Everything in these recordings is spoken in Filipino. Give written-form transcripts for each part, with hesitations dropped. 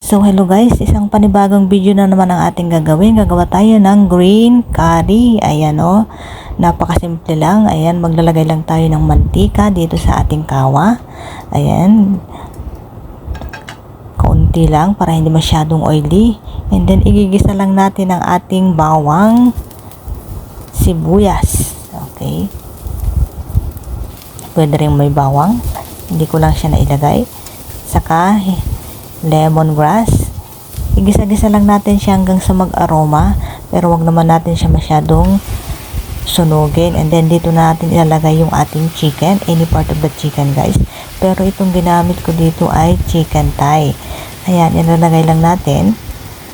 So hello guys, isang panibagong video na naman ang ating gagawin. Gagawa tayo ng green curry. Ayan o, napakasimple lang. Ayan, maglalagay lang tayo ng mantika dito sa ating kawa. Ayan, kaunti lang para hindi masyadong oily. And then igigisa lang natin ang ating bawang sibuyas. Okay, pwede rin may bawang, hindi ko lang siya nailagay. Saka lemongrass. Igisa-gisa lang natin siya hanggang sa mag-aroma, pero wag naman natin siya masyadong sunugin. And then dito natin ilalagay yung ating chicken, any part of the chicken guys. Pero itong ginamit ko dito ay chicken thigh. Ayan, ilalagay lang natin,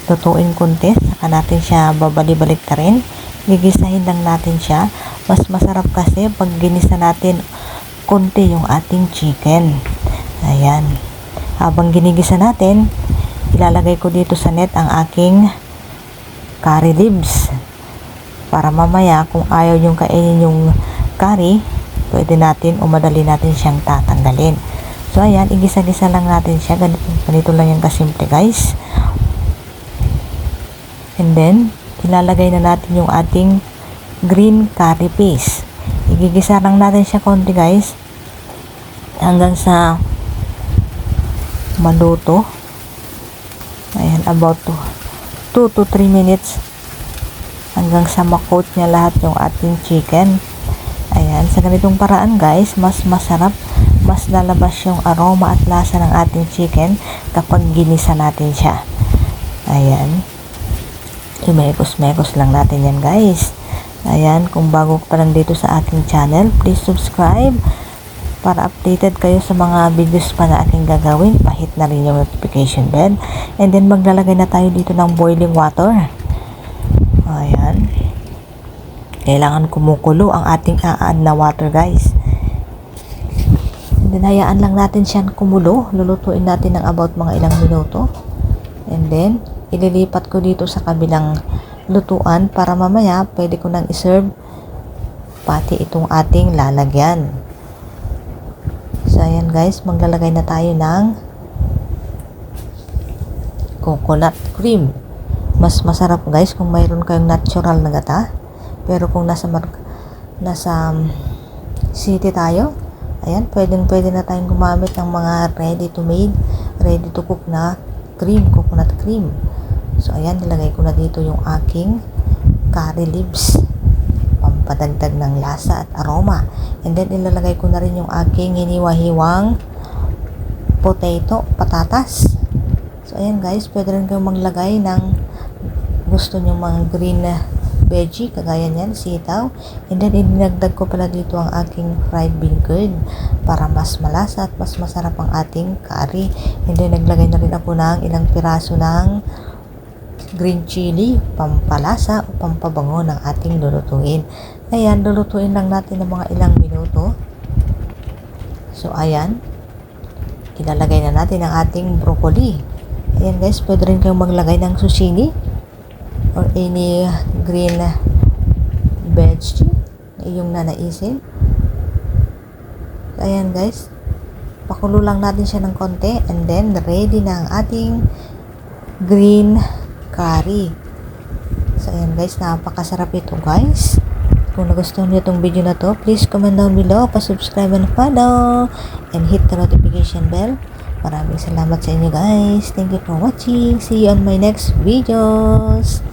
lutuin konti, saka natin siya babali-balik ta rin. Gigisahin lang natin siya. Mas masarap kasi pag ginisa natin konti yung ating chicken. Ayan, habang ginigisa natin, ilalagay ko dito sa net ang aking curry leaves para mamaya kung ayaw yung kainin yung curry, pwede natin o madali natin siyang tatanggalin. So ayan, igisa-gisa lang natin siya. Ganito lang yung kasimple guys. And then ilalagay na natin yung ating green curry paste. Igigisa lang natin siya konti guys hanggang sa maluto. Ayan, about 2 to 3 minutes hanggang sa makoat niya lahat yung ating chicken. Ayan, sa ganitong paraan guys, mas masarap, mas lalabas yung aroma at lasa ng ating chicken kapag ginisa natin siya. Ayan, imekos-mekos lang natin yan guys. Ayan, kung bago pa lang dito sa aking channel, please subscribe para updated kayo sa mga videos pa na aking gagawin. Pahit na rin yung notification bell. And then maglalagay na tayo dito ng boiling water. Ayan, kailangan kumukulo ang ating a-add na water guys. And then hayaan lang natin siyang kumulo. Lulutuin natin ng about mga ilang minuto. And then ililipat ko dito sa kabilang lutuan para mamaya pwede ko nang iserve pati itong ating lalagyan. So ayan guys, maglalagay na tayo ng coconut cream. Mas masarap guys kung mayroon kayong natural na gata. Pero kung nasa city tayo, ayan, pwede na tayong gumamit ng mga ready to made, ready to cook na cream, coconut cream. So ayan, nilagay ko na dito yung aking curry leaves, padagdag ng lasa at aroma. And then ilalagay ko na rin yung aking hiniwa-hiwang patatas. So ayan guys, pwede rin kayong maglagay ng gusto nyo mga green veggie, kagaya nyan, sitaw. And then inagdag ko pala dito ang aking fried bean curd para mas malasa at mas masarap ang ating curry. And then naglagay na rin ako ng ilang piraso ng green chili, pampalasa o pampabango ng ating lulutuin. Ayan, lulutuin lang natin ng mga ilang minuto. So ayan, ilalagay na natin ang ating broccoli. Ayan guys, pwede rin kayong maglagay ng zucchini or any green veggie na iyong nanaisin. So ayan guys, pakulo lang natin siya ng konti and then ready na ang ating green curry. So ayan guys, napakasarap ito guys. Kung nagustuhan niyo itong video na to, please comment down below, pa-subscribe and follow, and hit the notification bell. Maraming salamat sa inyo guys. Thank you for watching. See you on my next videos.